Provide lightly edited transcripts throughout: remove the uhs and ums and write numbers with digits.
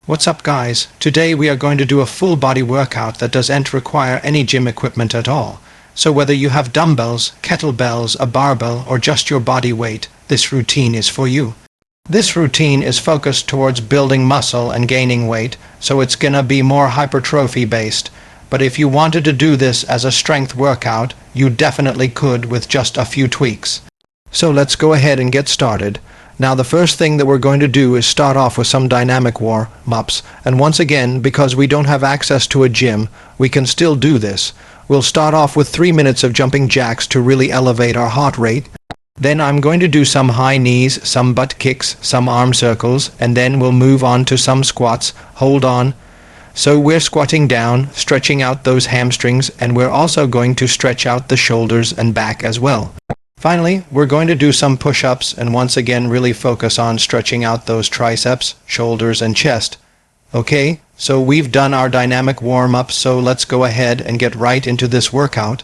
What's up guys? Today we are going to do a full body workout that doesn't require any gym equipment at all. So whether you have dumbbells, kettlebells, a barbell, or just your body weight, this routine is for you. This routine is focused towards building muscle and gaining weight, so it's gonna be more hypertrophy based. But if you wanted to do this as a strength workout, you definitely could with just a few tweaks. So let's go ahead and get started. Now the first thing that we're going to do is start off with some dynamic warm-ups, and once again, because we don't have access to a gym, we can still do this. We'll start off with 3 minutes of jumping jacks to really elevate our heart rate. Then I'm going to do some high knees, some butt kicks, some arm circles, and then we'll move on to some squats. Hold on. So we're squatting down, stretching out those hamstrings, and we're also going to stretch out the shoulders and back as well. Finally, we're going to do some push-ups and once again really focus on stretching out those triceps, shoulders, and chest. Okay, so we've done our dynamic warm-up, so let's go ahead and get right into this workout.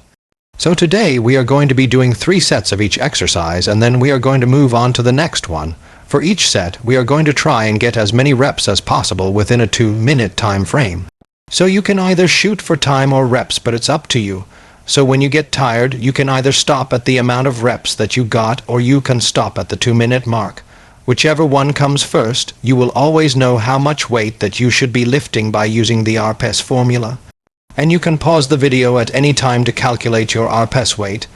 So today we are going to be doing 3 sets of each exercise, and then we are going to move on to the next one. For each set, we are going to try and get as many reps as possible within a 2-minute time frame. So you can either shoot for time or reps, but it's up to you. So when you get tired, you can either stop at the amount of reps that you got, or you can stop at the 2-minute mark. Whichever one comes first, you will always know how much weight that you should be lifting by using the RPES formula. And you can pause the video at any time to calculate your RPES weight.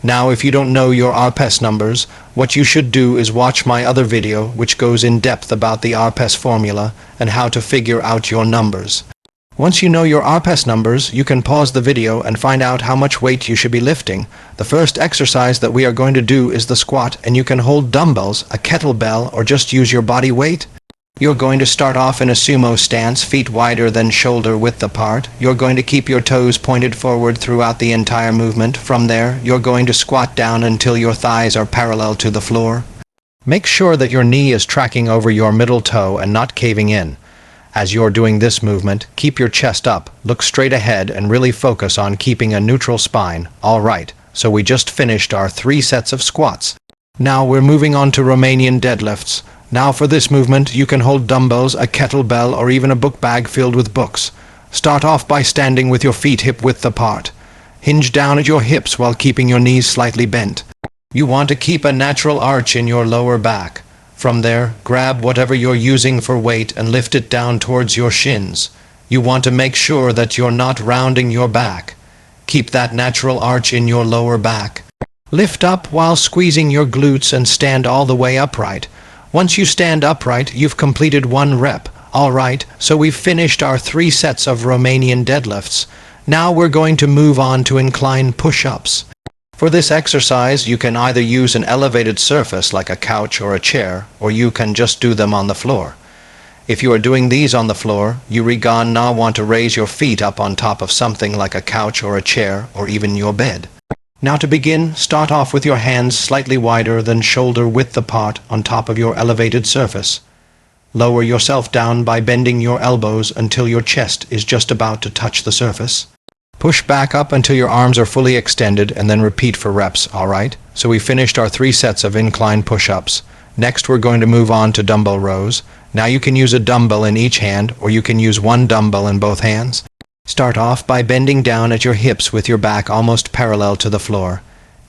Now if you don't know your RPES numbers, what you should do is watch my other video which goes in depth about the RPES formula and how to figure out your numbers. Once you know your RPES numbers, you can pause the video and find out how much weight you should be lifting. The first exercise that we are going to do is the squat, and you can hold dumbbells, a kettlebell, or just use your body weight. You're going to start off in a sumo stance, feet wider than shoulder width apart. You're going to keep your toes pointed forward throughout the entire movement. From there, you're going to squat down until your thighs are parallel to the floor. Make sure that your knee is tracking over your middle toe and not caving in. As you're doing this movement, keep your chest up, look straight ahead, and really focus on keeping a neutral spine. Alright, so we just finished our 3 sets of squats. Now we're moving on to Romanian deadlifts. Now for this movement, you can hold dumbbells, a kettlebell, or even a book bag filled with books. Start off by standing with your feet hip width apart. Hinge down at your hips while keeping your knees slightly bent. You want to keep a natural arch in your lower back. From there, grab whatever you're using for weight and lift it down towards your shins. You want to make sure that you're not rounding your back. Keep that natural arch in your lower back. Lift up while squeezing your glutes and stand all the way upright. Once you stand upright, you've completed 1 rep. Alright, so we've finished our 3 sets of Romanian deadlifts. Now we're going to move on to incline push-ups. For this exercise, you can either use an elevated surface like a couch or a chair, or you can just do them on the floor. If you are doing these on the floor, you now want to raise your feet up on top of something like a couch or a chair, or even your bed. Now to begin, start off with your hands slightly wider than shoulder width apart on top of your elevated surface. Lower yourself down by bending your elbows until your chest is just about to touch the surface. Push back up until your arms are fully extended and then repeat for reps, alright? So we finished our 3 sets of incline push-ups. Next we're going to move on to dumbbell rows. Now you can use a dumbbell in each hand, or you can use 1 dumbbell in both hands. Start off by bending down at your hips with your back almost parallel to the floor.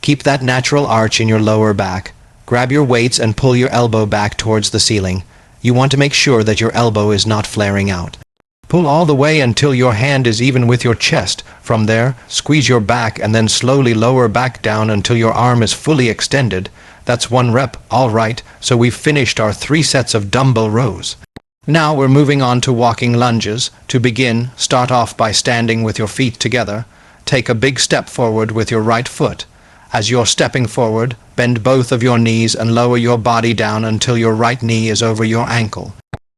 Keep that natural arch in your lower back. Grab your weights and pull your elbow back towards the ceiling. You want to make sure that your elbow is not flaring out. Pull all the way until your hand is even with your chest. From there, squeeze your back and then slowly lower back down until your arm is fully extended. That's 1 rep, alright, so we've finished our 3 sets of dumbbell rows. Now we're moving on to walking lunges. To begin, start off by standing with your feet together. Take a big step forward with your right foot. As you're stepping forward, bend both of your knees and lower your body down until your right knee is over your ankle.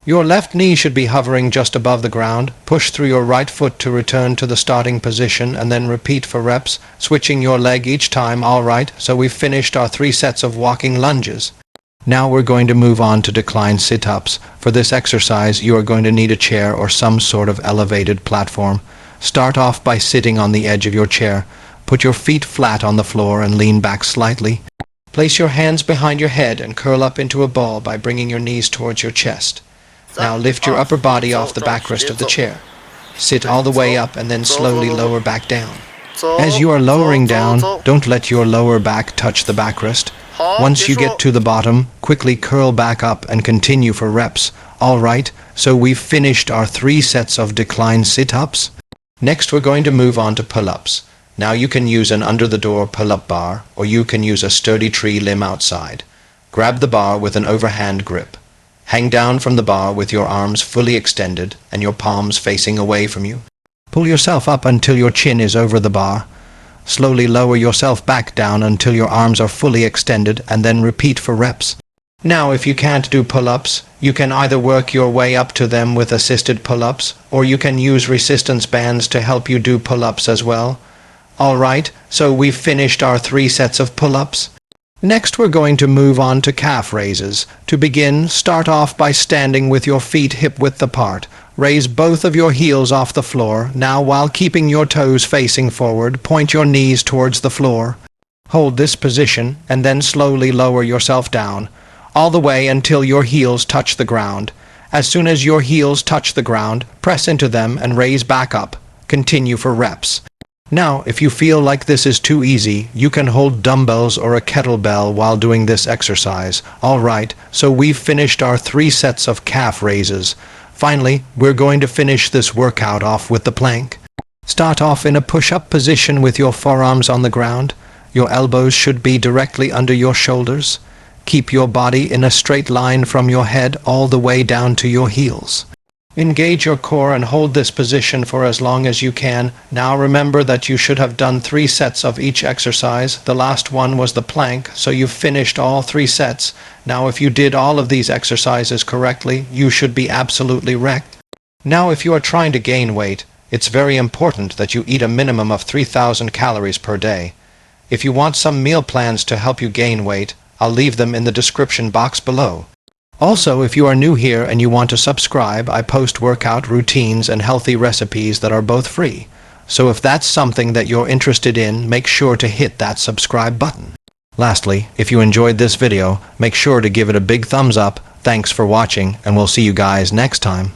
Your left knee should be hovering just above the ground. Push through your right foot to return to the starting position and then repeat for reps, switching your leg each time. Alright, so we've finished our 3 sets of walking lunges. Now we're going to move on to decline sit-ups. For this exercise, you are going to need a chair or some sort of elevated platform. Start off by sitting on the edge of your chair. Put your feet flat on the floor and lean back slightly. Place your hands behind your head and curl up into a ball by bringing your knees towards your chest. Now lift your upper body off the backrest of the chair. Sit all the way up and then slowly lower back down. As you are lowering down, don't let your lower back touch the backrest. Once you get to the bottom, quickly curl back up and continue for reps. Alright, so we've finished our 3 sets of decline sit-ups. Next we're going to move on to pull-ups. Now you can use an under-the-door pull-up bar, or you can use a sturdy tree limb outside. Grab the bar with an overhand grip. Hang down from the bar with your arms fully extended and your palms facing away from you. Pull yourself up until your chin is over the bar. Slowly lower yourself back down until your arms are fully extended, and then repeat for reps. Now if you can't do pull-ups, you can either work your way up to them with assisted pull-ups, or you can use resistance bands to help you do pull-ups as well. Alright, so we've finished our 3 sets of pull-ups. Next we're going to move on to calf raises. To begin, start off by standing with your feet hip-width apart. Raise both of your heels off the floor. Now while keeping your toes facing forward, point your knees towards the floor. Hold this position and then slowly lower yourself down, all the way until your heels touch the ground. As soon as your heels touch the ground, press into them and raise back up. Continue for reps. Now, if you feel like this is too easy, you can hold dumbbells or a kettlebell while doing this exercise. Alright, so we've finished our 3 sets of calf raises. Finally, we're going to finish this workout off with the plank. Start off in a push-up position with your forearms on the ground. Your elbows should be directly under your shoulders. Keep your body in a straight line from your head all the way down to your heels. Engage your core and hold this position for as long as you can. Now remember that you should have done 3 sets of each exercise. The last one was the plank, so you've finished all 3 sets. Now if you did all of these exercises correctly, you should be absolutely wrecked. Now if you are trying to gain weight, it's very important that you eat a minimum of 3,000 calories per day. If you want some meal plans to help you gain weight, I'll leave them in the description box below. Also, if you are new here and you want to subscribe, I post workout routines and healthy recipes that are both free. So if that's something that you're interested in, make sure to hit that subscribe button. Lastly, if you enjoyed this video, make sure to give it a big thumbs up. Thanks for watching, and we'll see you guys next time.